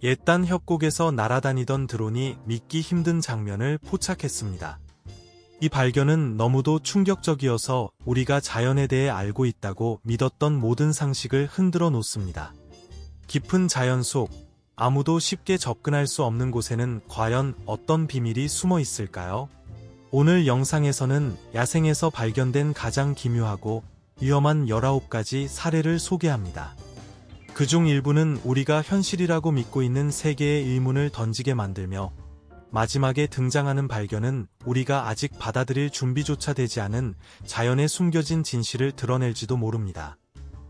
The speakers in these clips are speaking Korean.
옛단 협곡에서 날아다니던 드론이 믿기 힘든 장면을 포착했습니다. 이 발견은 너무도 충격적이어서 우리가 자연에 대해 알고 있다고 믿었던 모든 상식을 흔들어 놓습니다. 깊은 자연 속, 아무도 쉽게 접근할 수 없는 곳에는 과연 어떤 비밀이 숨어 있을까요? 오늘 영상에서는 야생에서 발견된 가장 기묘하고 위험한 19가지 사례를 소개합니다. 그중 일부는 우리가 현실이라고 믿고 있는 세계의 의문을 던지게 만들며, 마지막에 등장하는 발견은 우리가 아직 받아들일 준비조차 되지 않은 자연의 숨겨진 진실을 드러낼지도 모릅니다.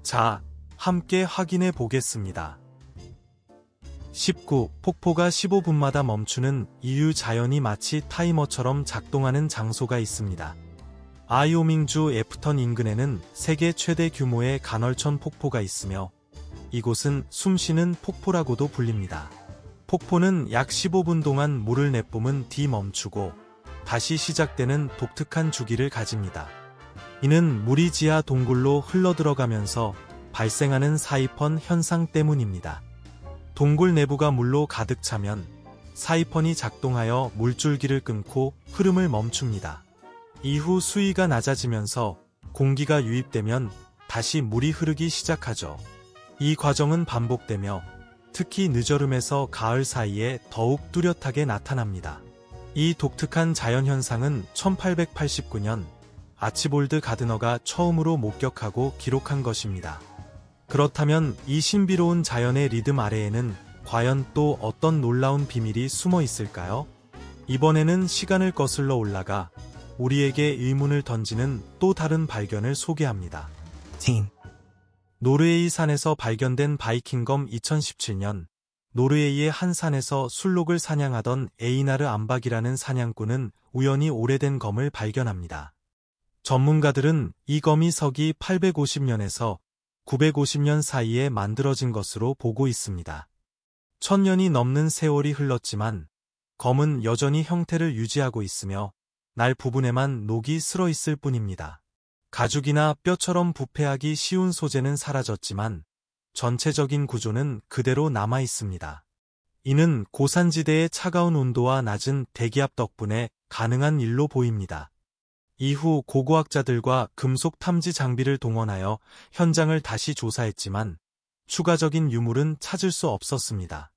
자, 함께 확인해 보겠습니다. 19. 폭포가 15분마다 멈추는 이유. 자연이 마치 타이머처럼 작동하는 장소가 있습니다. 아이오밍주 애프턴 인근에는 세계 최대 규모의 간헐천 폭포가 있으며, 이곳은 숨쉬는 폭포라고도 불립니다. 폭포는 약 15분 동안 물을 내뿜은 뒤 멈추고 다시 시작되는 독특한 주기를 가집니다. 이는 물이 지하 동굴로 흘러들어가면서 발생하는 사이펀 현상 때문입니다. 동굴 내부가 물로 가득 차면 사이펀이 작동하여 물줄기를 끊고 흐름을 멈춥니다. 이후 수위가 낮아지면서 공기가 유입되면 다시 물이 흐르기 시작하죠. 이 과정은 반복되며 특히 늦여름에서 가을 사이에 더욱 뚜렷하게 나타납니다. 이 독특한 자연현상은 1889년 아치볼드 가드너가 처음으로 목격하고 기록한 것입니다. 그렇다면 이 신비로운 자연의 리듬 아래에는 과연 또 어떤 놀라운 비밀이 숨어 있을까요? 이번에는 시간을 거슬러 올라가 우리에게 의문을 던지는 또 다른 발견을 소개합니다. 노르웨이 산에서 발견된 바이킹검. 2017년 노르웨이의 한 산에서 술록을 사냥하던 에이나르 암박이라는 사냥꾼은 우연히 오래된 검을 발견합니다. 전문가들은 이 검이 서기 850년에서 950년 사이에 만들어진 것으로 보고 있습니다. 1000년이 넘는 세월이 흘렀지만 검은 여전히 형태를 유지하고 있으며 날 부분에만 녹이 슬어 있을 뿐입니다. 가죽이나 뼈처럼 부패하기 쉬운 소재는 사라졌지만 전체적인 구조는 그대로 남아 있습니다. 이는 고산지대의 차가운 온도와 낮은 대기압 덕분에 가능한 일로 보입니다. 이후 고고학자들과 금속 탐지 장비를 동원하여 현장을 다시 조사했지만 추가적인 유물은 찾을 수 없었습니다.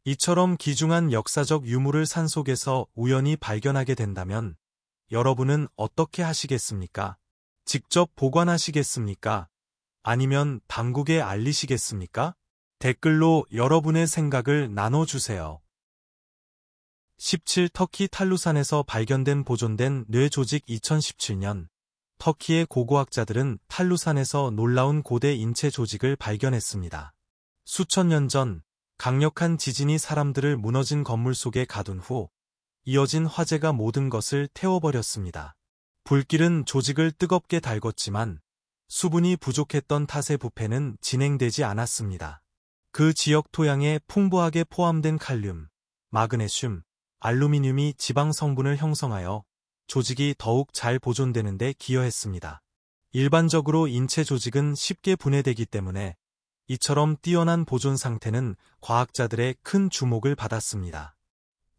이처럼 귀중한 역사적 유물을 산속에서 우연히 발견하게 된다면 여러분은 어떻게 하시겠습니까? 직접 보관하시겠습니까? 아니면 당국에 알리시겠습니까? 댓글로 여러분의 생각을 나눠주세요. 17. 터키 탈루산에서 발견된 보존된 뇌 조직. 2017년 터키의 고고학자들은 탈루산에서 놀라운 고대 인체 조직을 발견했습니다. 수천 년 전 강력한 지진이 사람들을 무너진 건물 속에 가둔 후 이어진 화재가 모든 것을 태워버렸습니다. 불길은 조직을 뜨겁게 달궜지만 수분이 부족했던 탓에 부패는 진행되지 않았습니다. 그 지역 토양에 풍부하게 포함된 칼륨, 마그네슘, 알루미늄이 지방 성분을 형성하여 조직이 더욱 잘 보존되는 데 기여했습니다. 일반적으로 인체 조직은 쉽게 분해되기 때문에 이처럼 뛰어난 보존 상태는 과학자들의 큰 주목을 받았습니다.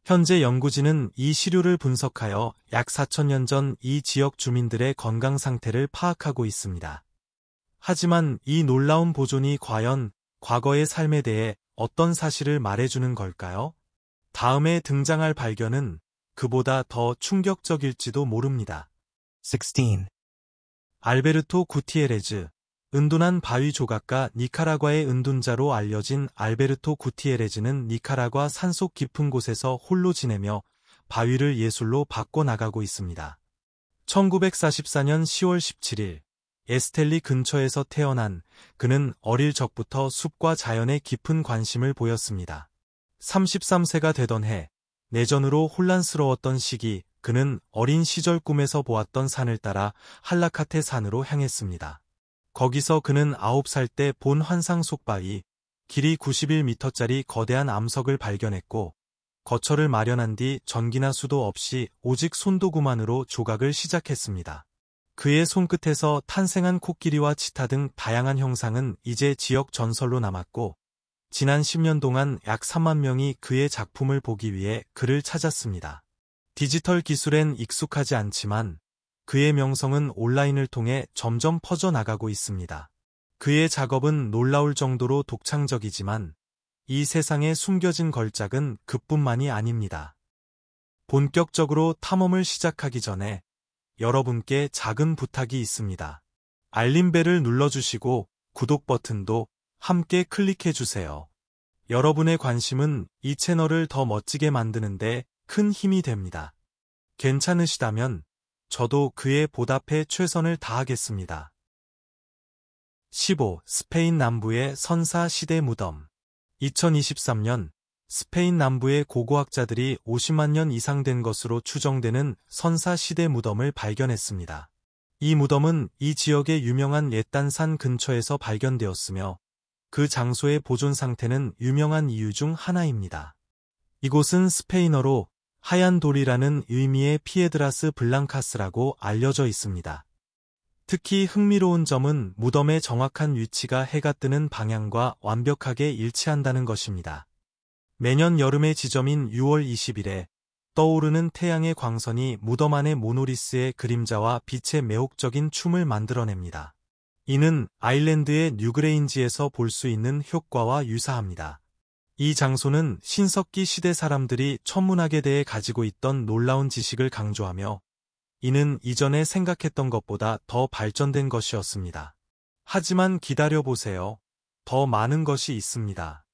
현재 연구진은 이 시료를 분석하여 약 4000년 전 이 지역 주민들의 건강 상태를 파악하고 있습니다. 하지만 이 놀라운 보존이 과연 과거의 삶에 대해 어떤 사실을 말해주는 걸까요? 다음에 등장할 발견은 그보다 더 충격적일지도 모릅니다. 16. 알베르토 구티에레즈. 은둔한 바위 조각가. 니카라과의 은둔자로 알려진 알베르토 구티에레즈는 니카라과 산속 깊은 곳에서 홀로 지내며 바위를 예술로 바꿔나가고 있습니다. 1944년 10월 17일 에스텔리 근처에서 태어난 그는 어릴 적부터 숲과 자연에 깊은 관심을 보였습니다. 33세가 되던 해, 내전으로 혼란스러웠던 시기, 그는 어린 시절 꿈에서 보았던 산을 따라 할라카테 산으로 향했습니다. 거기서 그는 9살 때 본 환상 속 바위, 길이 91m짜리 거대한 암석을 발견했고 거처를 마련한 뒤 전기나 수도 없이 오직 손도구만으로 조각을 시작했습니다. 그의 손끝에서 탄생한 코끼리와 치타 등 다양한 형상은 이제 지역 전설로 남았고 지난 10년 동안 약 3만 명이 그의 작품을 보기 위해 그를 찾았습니다. 디지털 기술엔 익숙하지 않지만 그의 명성은 온라인을 통해 점점 퍼져나가고 있습니다. 그의 작업은 놀라울 정도로 독창적이지만 이 세상에 숨겨진 걸작은 그뿐만이 아닙니다. 본격적으로 탐험을 시작하기 전에 여러분께 작은 부탁이 있습니다. 알림벨을 눌러주시고 구독 버튼도 함께 클릭해주세요. 여러분의 관심은 이 채널을 더 멋지게 만드는데 큰 힘이 됩니다. 괜찮으시다면 저도 그에 보답해 최선을 다하겠습니다. 15. 스페인 남부의 선사 시대 무덤. 2023년 스페인 남부의 고고학자들이 50만 년 이상 된 것으로 추정되는 선사 시대 무덤을 발견했습니다. 이 무덤은 이 지역의 유명한 옛단산 근처에서 발견되었으며 그 장소의 보존 상태는 유명한 이유 중 하나입니다. 이곳은 스페인어로 하얀 돌이라는 의미의 피에드라스 블랑카스라고 알려져 있습니다. 특히 흥미로운 점은 무덤의 정확한 위치가 해가 뜨는 방향과 완벽하게 일치한다는 것입니다. 매년 여름의 지점인 6월 20일에 떠오르는 태양의 광선이 무덤 안의 모노리스의 그림자와 빛의 매혹적인 춤을 만들어냅니다. 이는 아일랜드의 뉴그레인지에서 볼 수 있는 효과와 유사합니다. 이 장소는 신석기 시대 사람들이 천문학에 대해 가지고 있던 놀라운 지식을 강조하며 이는 이전에 생각했던 것보다 더 발전된 것이었습니다. 하지만 기다려보세요. 더 많은 것이 있습니다.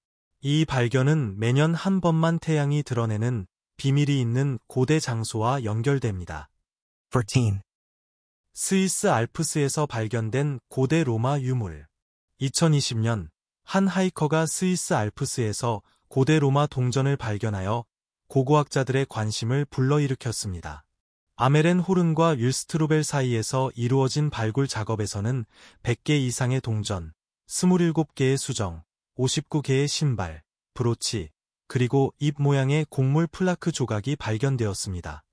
이 발견은 매년 한 번만 태양이 드러내는 비밀이 있는 고대 장소와 연결됩니다. 14. 스위스 알프스에서 발견된 고대 로마 유물. 2020년 한 하이커가 스위스 알프스에서 고대 로마 동전을 발견하여 고고학자들의 관심을 불러일으켰습니다. 아메렌 호른과 윌스트루벨 사이에서 이루어진 발굴 작업에서는 100개 이상의 동전, 27개의 수정, 59개의 신발, 브로치, 그리고 잎 모양의 곡물 플라크 조각이 발견되었습니다.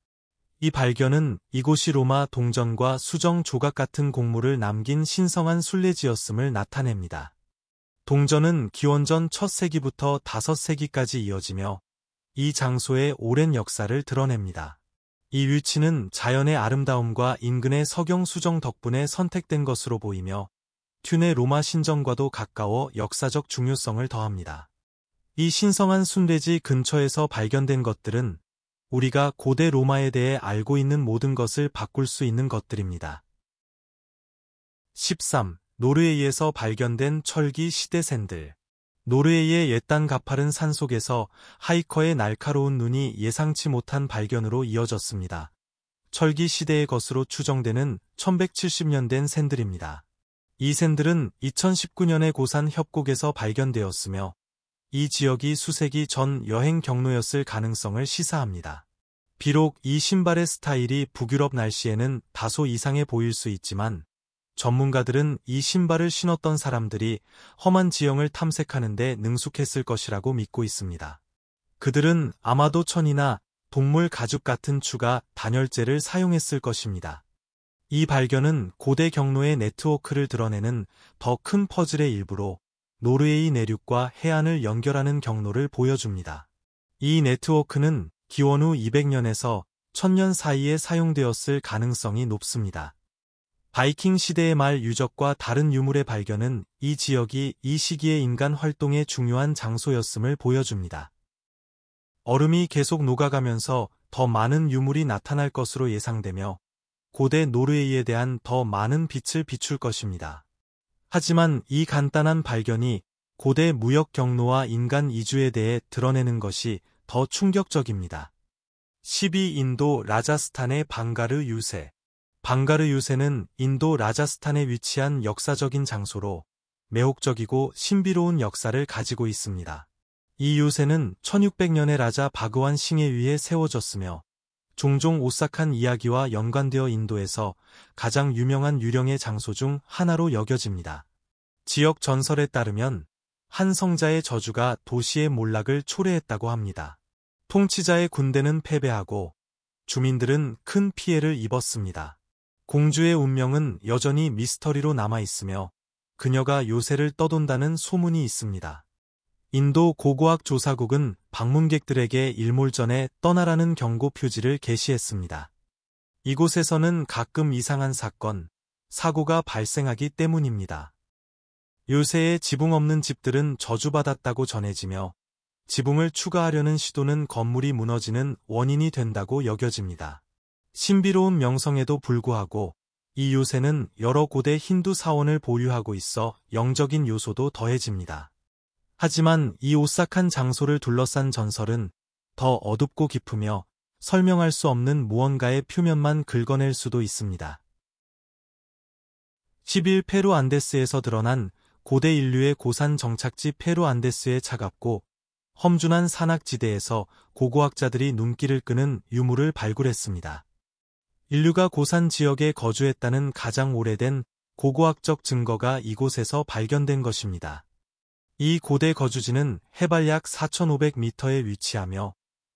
이 발견은 이곳이 로마 동전과 수정 조각 같은 곡물을 남긴 신성한 순례지였음을 나타냅니다. 동전은 기원전 첫 세기부터 5세기까지 이어지며 이 장소의 오랜 역사를 드러냅니다. 이 위치는 자연의 아름다움과 인근의 석영 수정 덕분에 선택된 것으로 보이며 튠의 로마 신전과도 가까워 역사적 중요성을 더합니다. 이 신성한 순례지 근처에서 발견된 것들은 우리가 고대 로마에 대해 알고 있는 모든 것을 바꿀 수 있는 것들입니다. 13. 노르웨이에서 발견된 철기 시대 샌들. 노르웨이의 옛땅 가파른 산속에서 하이커의 날카로운 눈이 예상치 못한 발견으로 이어졌습니다. 철기 시대의 것으로 추정되는 1170년 된 샌들입니다. 이 샌들은 2019년에 고산 협곡에서 발견되었으며 이 지역이 수세기 전 여행 경로였을 가능성을 시사합니다. 비록 이 신발의 스타일이 북유럽 날씨에는 다소 이상해 보일 수 있지만 전문가들은 이 신발을 신었던 사람들이 험한 지형을 탐색하는 데 능숙했을 것이라고 믿고 있습니다. 그들은 아마도 천이나 동물 가죽 같은 추가 단열재를 사용했을 것입니다. 이 발견은 고대 경로의 네트워크를 드러내는 더 큰 퍼즐의 일부로 노르웨이 내륙과 해안을 연결하는 경로를 보여줍니다. 이 네트워크는 기원 후 200년에서 1000년 사이에 사용되었을 가능성이 높습니다. 바이킹 시대의 말 유적과 다른 유물의 발견은 이 지역이 이 시기의 인간 활동의 중요한 장소였음을 보여줍니다. 얼음이 계속 녹아가면서 더 많은 유물이 나타날 것으로 예상되며 고대 노르웨이에 대한 더 많은 빛을 비출 것입니다. 하지만 이 간단한 발견이 고대 무역 경로와 인간 이주에 대해 드러내는 것이 더 충격적입니다. 12. 인도 라자스탄의 방가르 유세. 방가르 유세는 인도 라자스탄에 위치한 역사적인 장소로 매혹적이고 신비로운 역사를 가지고 있습니다. 이 유세는 1600년에 라자 바그완 싱에 의해 세워졌으며 종종 오싹한 이야기와 연관되어 인도에서 가장 유명한 유령의 장소 중 하나로 여겨집니다. 지역 전설에 따르면 한 성자의 저주가 도시의 몰락을 초래했다고 합니다. 통치자의 군대는 패배하고 주민들은 큰 피해를 입었습니다. 공주의 운명은 여전히 미스터리로 남아있으며 그녀가 요새를 떠돈다는 소문이 있습니다. 인도 고고학 조사국은 방문객들에게 일몰전에 떠나라는 경고 표지를 게시했습니다. 이곳에서는 가끔 이상한 사건, 사고가 발생하기 때문입니다. 요새에 지붕 없는 집들은 저주받았다고 전해지며 지붕을 추가하려는 시도는 건물이 무너지는 원인이 된다고 여겨집니다. 신비로운 명성에도 불구하고 이 요새는 여러 고대 힌두 사원을 보유하고 있어 영적인 요소도 더해집니다. 하지만 이 오싹한 장소를 둘러싼 전설은 더 어둡고 깊으며 설명할 수 없는 무언가의 표면만 긁어낼 수도 있습니다. 10일 페루 안데스에서 드러난 고대 인류의 고산 정착지 페루 안데스의 차갑고 험준한 산악지대에서 고고학자들이 눈길을 끄는 유물을 발굴했습니다. 인류가 고산 지역에 거주했다는 가장 오래된 고고학적 증거가 이곳에서 발견된 것입니다. 이 고대 거주지는 해발 약 4,500m에 위치하며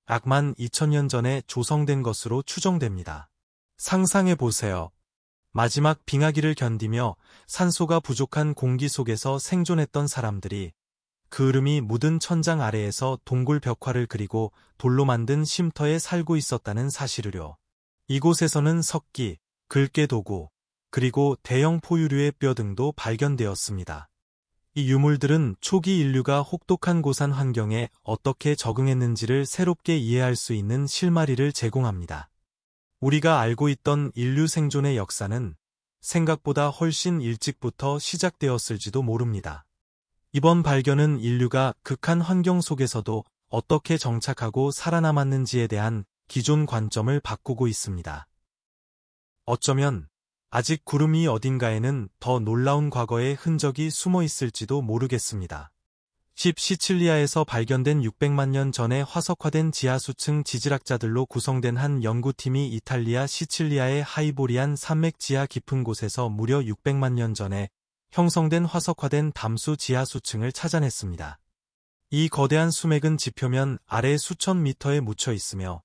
약만 2000년 전에 조성된 것으로 추정됩니다. 상상해 보세요. 마지막 빙하기를 견디며 산소가 부족한 공기 속에서 생존했던 사람들이 그을음이 묻은 천장 아래에서 동굴 벽화를 그리고 돌로 만든 쉼터에 살고 있었다는 사실을요. 이곳에서는 석기, 글개 도구, 그리고 대형 포유류의 뼈 등도 발견되었습니다. 이 유물들은 초기 인류가 혹독한 고산 환경에 어떻게 적응했는지를 새롭게 이해할 수 있는 실마리를 제공합니다. 우리가 알고 있던 인류 생존의 역사는 생각보다 훨씬 일찍부터 시작되었을지도 모릅니다. 이번 발견은 인류가 극한 환경 속에서도 어떻게 정착하고 살아남았는지에 대한 기존 관점을 바꾸고 있습니다. 어쩌면 아직 구름 위 어딘가에는 더 놀라운 과거의 흔적이 숨어 있을지도 모르겠습니다. 시칠리아에서 발견된 600만 년 전에 화석화된 지하수층 지질학자들로 구성된 한 연구팀이 이탈리아 시칠리아의 하이보리안 산맥 지하 깊은 곳에서 무려 600만 년 전에 형성된 화석화된 담수 지하수층을 찾아냈습니다. 이 거대한 수맥은 지표면 아래 수천 미터에 묻혀 있으며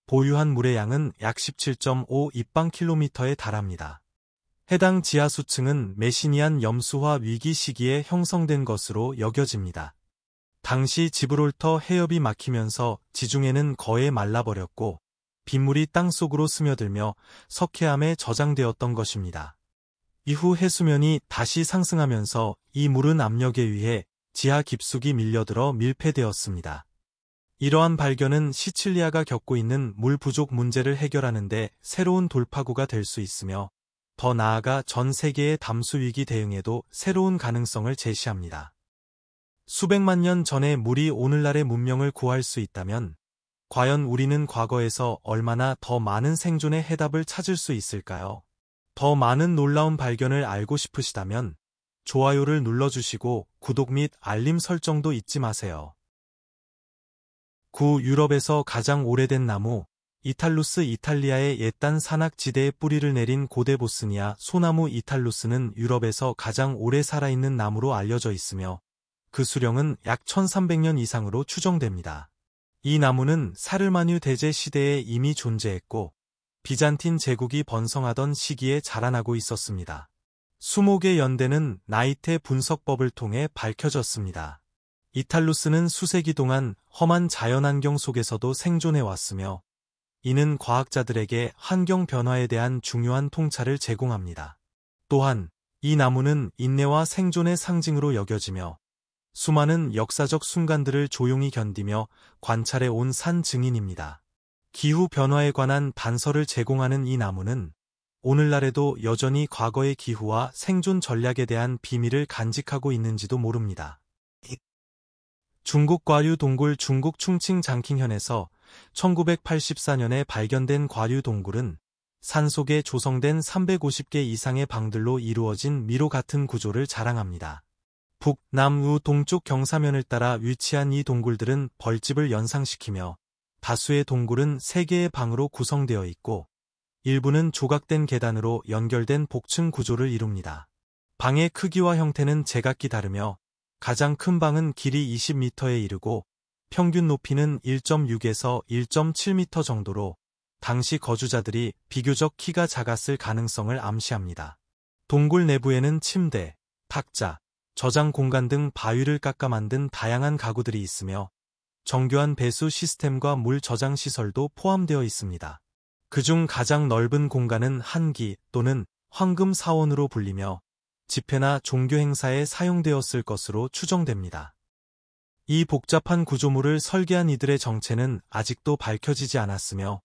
보유한 물의 양은 약 17.5 입방킬로미터에 달합니다. 해당 지하수층은 메시니안 염수화 위기 시기에 형성된 것으로 여겨집니다. 당시 지브롤터 해협이 막히면서 지중해는 거의 말라버렸고 빗물이 땅속으로 스며들며 석회암에 저장되었던 것입니다. 이후 해수면이 다시 상승하면서 이 물은 압력에 의해 지하 깊숙이 밀려들어 밀폐되었습니다. 이러한 발견은 시칠리아가 겪고 있는 물 부족 문제를 해결하는 데 새로운 돌파구가 될 수 있으며 더 나아가 전 세계의 담수 위기 대응에도 새로운 가능성을 제시합니다. 수백만 년 전의 물이 오늘날의 문명을 구할 수 있다면 과연 우리는 과거에서 얼마나 더 많은 생존의 해답을 찾을 수 있을까요? 더 많은 놀라운 발견을 알고 싶으시다면 좋아요를 눌러주시고 구독 및 알림 설정도 잊지 마세요. 유럽에서 가장 오래된 나무 이탈루스 이탈리아의 옛단 산악지대에 뿌리를 내린 고대 보스니아 소나무 이탈루스는 유럽에서 가장 오래 살아있는 나무로 알려져 있으며 그 수령은 약 1300년 이상으로 추정됩니다. 이 나무는 사르마뉴 대제 시대에 이미 존재했고 비잔틴 제국이 번성하던 시기에 자라나고 있었습니다. 수목의 연대는 나이테 분석법을 통해 밝혀졌습니다. 이탈루스는 수세기 동안 험한 자연환경 속에서도 생존해왔으며 이는 과학자들에게 환경 변화에 대한 중요한 통찰을 제공합니다. 또한 이 나무는 인내와 생존의 상징으로 여겨지며 수많은 역사적 순간들을 조용히 견디며 관찰해 온 산 증인입니다. 기후 변화에 관한 단서를 제공하는 이 나무는 오늘날에도 여전히 과거의 기후와 생존 전략에 대한 비밀을 간직하고 있는지도 모릅니다. 중국 과류 동굴 중국 충칭 장킹현에서 1984년에 발견된 과류 동굴은 산속에 조성된 350개 이상의 방들로 이루어진 미로 같은 구조를 자랑합니다. 북, 남, 우, 동쪽 경사면을 따라 위치한 이 동굴들은 벌집을 연상시키며 다수의 동굴은 3개의 방으로 구성되어 있고 일부는 조각된 계단으로 연결된 복층 구조를 이룹니다. 방의 크기와 형태는 제각기 다르며 가장 큰 방은 길이 20m에 이르고 평균 높이는 1.6에서 1.7m 정도로 당시 거주자들이 비교적 키가 작았을 가능성을 암시합니다. 동굴 내부에는 침대, 탁자, 저장 공간 등 바위를 깎아 만든 다양한 가구들이 있으며 정교한 배수 시스템과 물 저장 시설도 포함되어 있습니다. 그중 가장 넓은 공간은 한기 또는 황금 사원으로 불리며 집회나 종교 행사에 사용되었을 것으로 추정됩니다. 이 복잡한 구조물을 설계한 이들의 정체는 아직도 밝혀지지 않았으며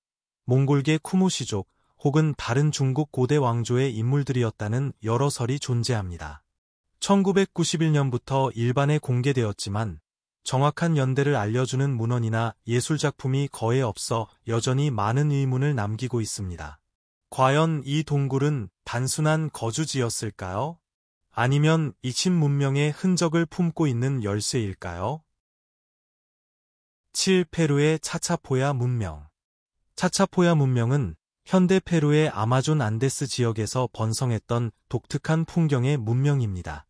몽골계 쿠무시족 혹은 다른 중국 고대 왕조의 인물들이었다는 여러 설이 존재합니다. 1991년부터 일반에 공개되었지만 정확한 연대를 알려주는 문헌이나 예술작품이 거의 없어 여전히 많은 의문을 남기고 있습니다. 과연 이 동굴은 단순한 거주지였을까요? 아니면 이친 문명의 흔적을 품고 있는 열쇠일까요? 7. 페루의 차차포야 문명. 차차포야 문명은 현대 페루의 아마존 안데스 지역에서 번성했던 독특한 풍경의 문명입니다.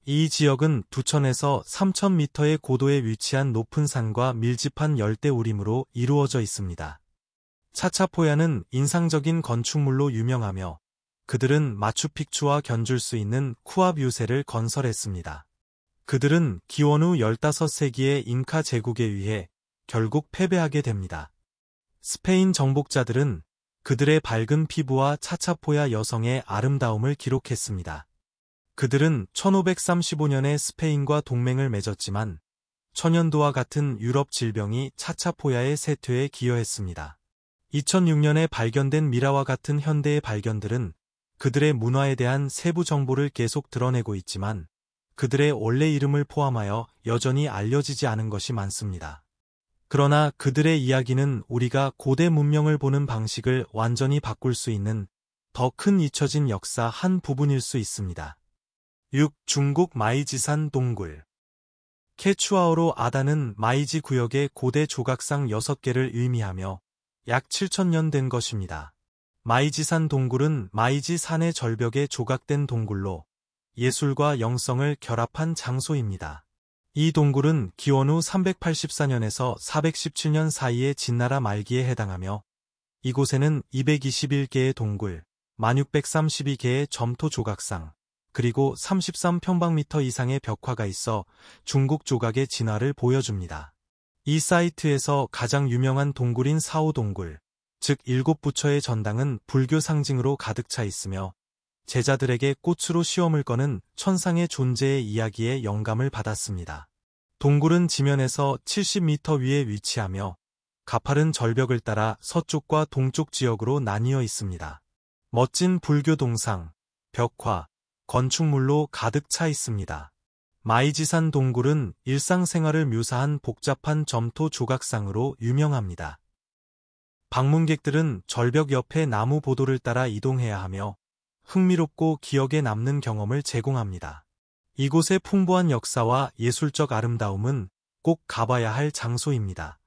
이 지역은 2,000에서 3,000m의 고도에 위치한 높은 산과 밀집한 열대우림으로 이루어져 있습니다. 차차포야는 인상적인 건축물로 유명하며 그들은 마추픽추와 견줄 수 있는 쿠압 유세를 건설했습니다. 그들은 기원 후 15세기의 잉카 제국에 의해 결국 패배하게 됩니다. 스페인 정복자들은 그들의 밝은 피부와 차차포야 여성의 아름다움을 기록했습니다. 그들은 1535년에 스페인과 동맹을 맺었지만 천연두와 같은 유럽 질병이 차차포야의 쇠퇴에 기여했습니다. 2006년에 발견된 미라와 같은 현대의 발견들은 그들의 문화에 대한 세부 정보를 계속 드러내고 있지만 그들의 원래 이름을 포함하여 여전히 알려지지 않은 것이 많습니다. 그러나 그들의 이야기는 우리가 고대 문명을 보는 방식을 완전히 바꿀 수 있는 더 큰 잊혀진 역사 한 부분일 수 있습니다. 6. 중국 마이지산 동굴. 케추아어로 아다는 마이지 구역의 고대 조각상 6개를 의미하며 약 7,000년 된 것입니다. 마이지산 동굴은 마이지 산의 절벽에 조각된 동굴로 예술과 영성을 결합한 장소입니다. 이 동굴은 기원 후 384년에서 417년 사이의 진나라 말기에 해당하며 이곳에는 221개의 동굴, 1632개의 점토 조각상, 그리고 33평방미터 이상의 벽화가 있어 중국 조각의 진화를 보여줍니다. 이 사이트에서 가장 유명한 동굴인 사오동굴, 즉 7부처의 전당은 불교 상징으로 가득 차 있으며 제자들에게 꽃으로 시험을 거는 천상의 존재의 이야기에 영감을 받았습니다. 동굴은 지면에서 70m 위에 위치하며 가파른 절벽을 따라 서쪽과 동쪽 지역으로 나뉘어 있습니다. 멋진 불교 동상, 벽화, 건축물로 가득 차 있습니다. 마이지산 동굴은 일상생활을 묘사한 복잡한 점토 조각상으로 유명합니다. 방문객들은 절벽 옆에 나무 보도를 따라 이동해야 하며 흥미롭고 기억에 남는 경험을 제공합니다. 이곳의 풍부한 역사와 예술적 아름다움은 꼭 가봐야 할 장소입니다.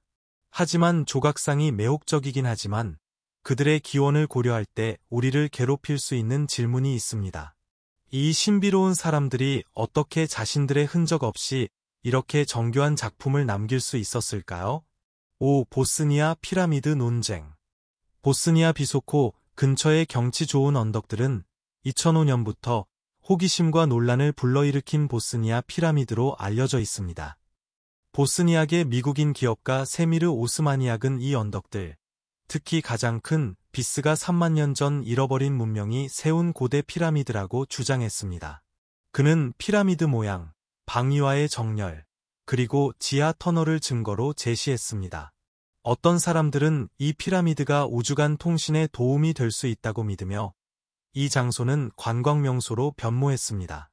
하지만 조각상이 매혹적이긴 하지만 그들의 기원을 고려할 때 우리를 괴롭힐 수 있는 질문이 있습니다. 이 신비로운 사람들이 어떻게 자신들의 흔적 없이 이렇게 정교한 작품을 남길 수 있었을까요? 5. 보스니아 피라미드 논쟁. 보스니아 비소코 근처의 경치 좋은 언덕들은 2005년부터 호기심과 논란을 불러일으킨 보스니아 피라미드로 알려져 있습니다. 보스니아계 미국인 기업가 세미르 오스마니악은 이 언덕들, 특히 가장 큰 비스가 3만 년 전 잃어버린 문명이 세운 고대 피라미드라고 주장했습니다. 그는 피라미드 모양, 방위와의 정렬, 그리고 지하 터널을 증거로 제시했습니다. 어떤 사람들은 이 피라미드가 우주간 통신에 도움이 될 수 있다고 믿으며 이 장소는 관광 명소로 변모했습니다.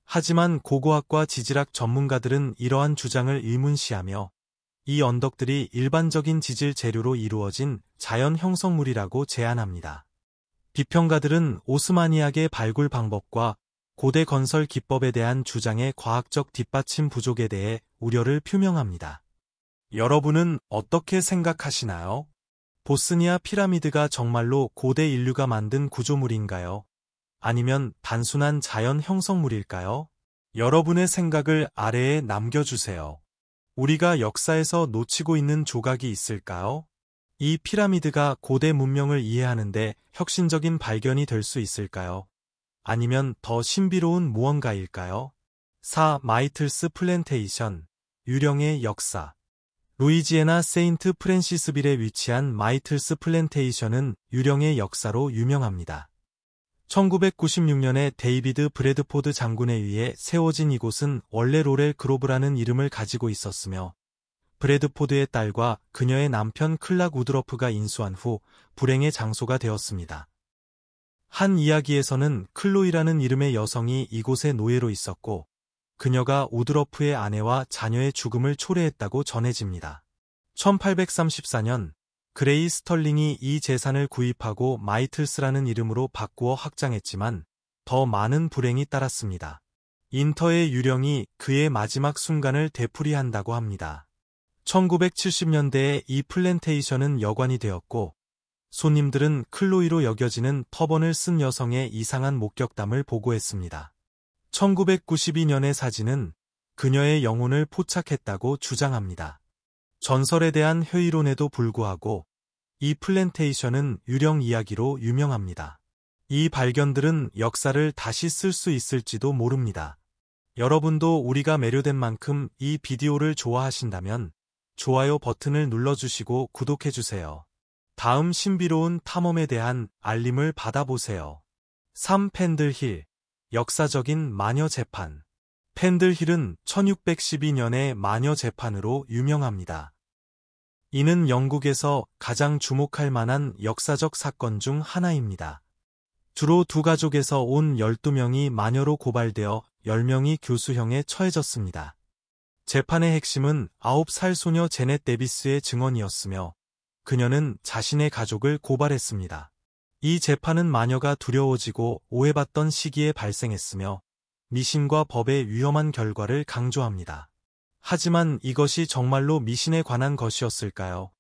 하지만 고고학과 지질학 전문가들은 이러한 주장을 의문시하며 이 언덕들이 일반적인 지질 재료로 이루어진 자연 형성물이라고 제안합니다. 비평가들은 오스마니악의 발굴 방법과 고대 건설 기법에 대한 주장의 과학적 뒷받침 부족에 대해 우려를 표명합니다. 여러분은 어떻게 생각하시나요? 보스니아 피라미드가 정말로 고대 인류가 만든 구조물인가요? 아니면 단순한 자연 형성물일까요? 여러분의 생각을 아래에 남겨주세요. 우리가 역사에서 놓치고 있는 조각이 있을까요? 이 피라미드가 고대 문명을 이해하는데 혁신적인 발견이 될 수 있을까요? 아니면 더 신비로운 무언가일까요? 4. 마이틀스 플랜테이션, 유령의 역사. 루이지애나 세인트 프랜시스빌에 위치한 마이틀스 플랜테이션은 유령의 역사로 유명합니다. 1996년에 데이비드 브래드포드 장군에 의해 세워진 이곳은 원래 로렐 그로브라는 이름을 가지고 있었으며 브래드포드의 딸과 그녀의 남편 클락 우드러프가 인수한 후 불행의 장소가 되었습니다. 한 이야기에서는 클로이라는 이름의 여성이 이곳의 노예로 있었고 그녀가 우드러프의 아내와 자녀의 죽음을 초래했다고 전해집니다. 1834년 그레이 스털링이 이 재산을 구입하고 마이틀스라는 이름으로 바꾸어 확장했지만 더 많은 불행이 따랐습니다. 인터의 유령이 그의 마지막 순간을 되풀이한다고 합니다. 1970년대에 이 플랜테이션은 여관이 되었고 손님들은 클로이로 여겨지는 터번을 쓴 여성의 이상한 목격담을 보고했습니다. 1992년의 사진은 그녀의 영혼을 포착했다고 주장합니다. 전설에 대한 회의론에도 불구하고 이 플랜테이션은 유령 이야기로 유명합니다. 이 발견들은 역사를 다시 쓸 수 있을지도 모릅니다. 여러분도 우리가 매료된 만큼 이 비디오를 좋아하신다면 좋아요 버튼을 눌러주시고 구독해주세요. 다음 신비로운 탐험에 대한 알림을 받아보세요. 3. 펜들힐, 역사적인 마녀 재판. 펜들힐은 1612년의 마녀 재판으로 유명합니다. 이는 영국에서 가장 주목할 만한 역사적 사건 중 하나입니다. 주로 두 가족에서 온 12명이 마녀로 고발되어 10명이 교수형에 처해졌습니다. 재판의 핵심은 9살 소녀 제넷 데비스의 증언이었으며 그녀는 자신의 가족을 고발했습니다. 이 재판은 마녀가 두려워지고 오해받던 시기에 발생했으며 미신과 법의 위험한 결과를 강조합니다. 하지만 이것이 정말로 미신에 관한 것이었을까요?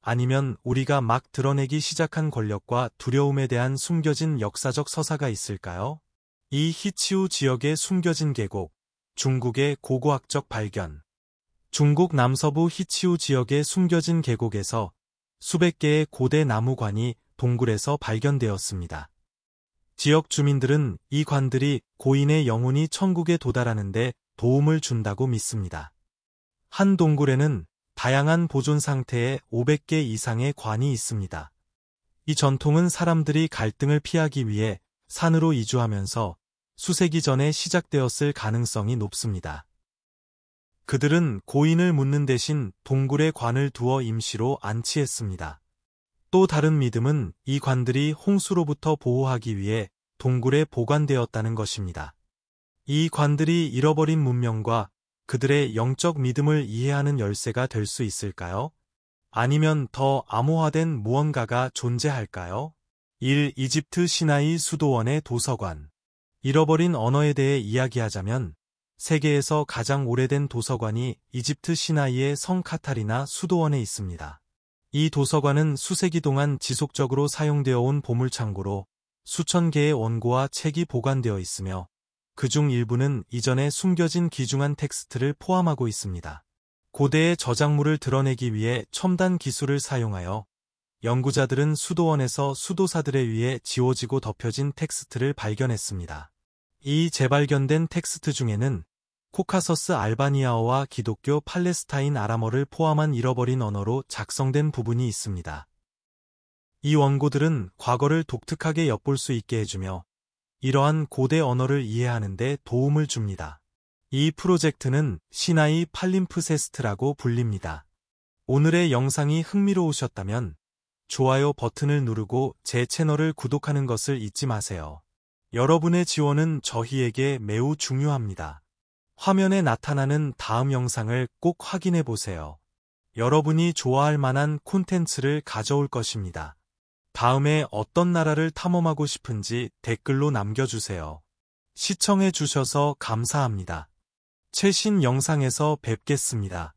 아니면 우리가 막 드러내기 시작한 권력과 두려움에 대한 숨겨진 역사적 서사가 있을까요? 이 히치우 지역의 숨겨진 계곡, 중국의 고고학적 발견. 중국 남서부 히치우 지역의 숨겨진 계곡에서 수백 개의 고대 나무관이 동굴에서 발견되었습니다. 지역 주민들은 이 관들이 고인의 영혼이 천국에 도달하는데 도움을 준다고 믿습니다. 한 동굴에는 다양한 보존 상태의 500개 이상의 관이 있습니다. 이 전통은 사람들이 갈등을 피하기 위해 산으로 이주하면서 수세기 전에 시작되었을 가능성이 높습니다. 그들은 고인을 묻는 대신 동굴에 관을 두어 임시로 안치했습니다. 또 다른 믿음은 이 관들이 홍수로부터 보호하기 위해 동굴에 보관되었다는 것입니다. 이 관들이 잃어버린 문명과 그들의 영적 믿음을 이해하는 열쇠가 될 수 있을까요? 아니면 더 암호화된 무언가가 존재할까요? 1. 이집트 시나이 수도원의 도서관. 잃어버린 언어에 대해 이야기하자면 세계에서 가장 오래된 도서관이 이집트 시나이의 성 카타리나 수도원에 있습니다. 이 도서관은 수세기 동안 지속적으로 사용되어 온 보물창고로 수천 개의 원고와 책이 보관되어 있으며 그중 일부는 이전에 숨겨진 귀중한 텍스트를 포함하고 있습니다. 고대의 저작물을 드러내기 위해 첨단 기술을 사용하여 연구자들은 수도원에서 수도사들에 의해 지워지고 덮여진 텍스트를 발견했습니다. 이 재발견된 텍스트 중에는 코카서스 알바니아어와 기독교 팔레스타인 아람어를 포함한 잃어버린 언어로 작성된 부분이 있습니다. 이 원고들은 과거를 독특하게 엿볼 수 있게 해주며 이러한 고대 언어를 이해하는 데 도움을 줍니다. 이 프로젝트는 시나이 팔림프세스트라고 불립니다. 오늘의 영상이 흥미로우셨다면 좋아요 버튼을 누르고 제 채널을 구독하는 것을 잊지 마세요. 여러분의 지원은 저희에게 매우 중요합니다. 화면에 나타나는 다음 영상을 꼭 확인해 보세요. 여러분이 좋아할 만한 콘텐츠를 가져올 것입니다. 다음에 어떤 나라를 탐험하고 싶은지 댓글로 남겨주세요. 시청해 주셔서 감사합니다. 최신 영상에서 뵙겠습니다.